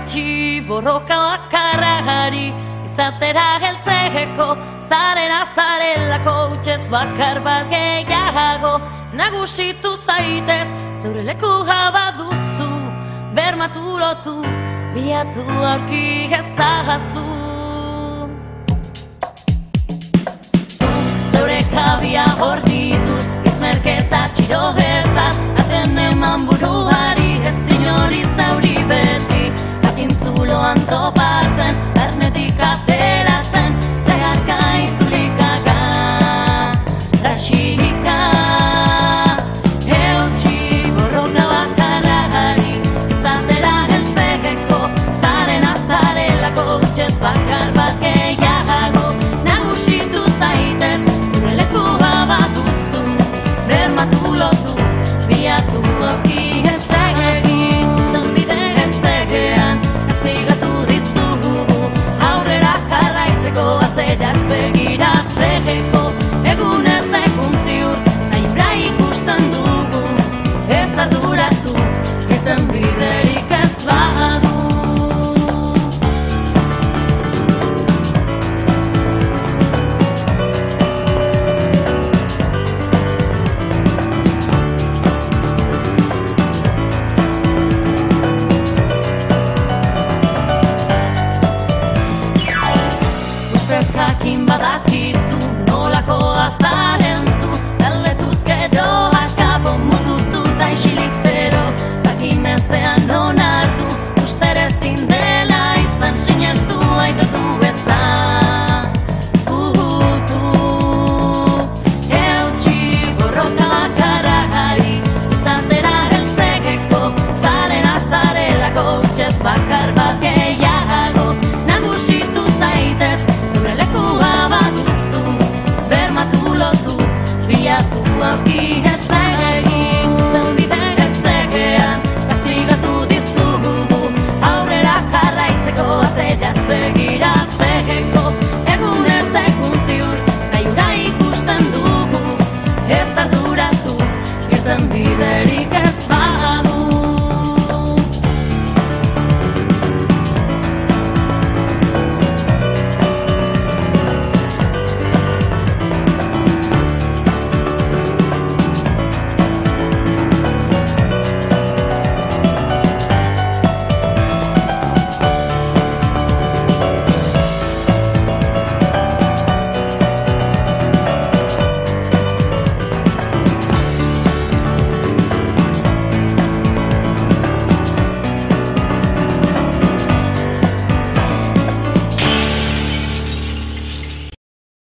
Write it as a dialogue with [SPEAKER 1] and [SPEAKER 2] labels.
[SPEAKER 1] utzi borroka bakarrari, izatera heltzeko, zarera zarelako utxez bakar bat gehiago. Nagusitu zaitez, zeure leku jaba duzu, bermatu lotu, bilatu aurki ezazu. Zeure kabia hor dituz, izmerketa txiro ezan, aten eman buru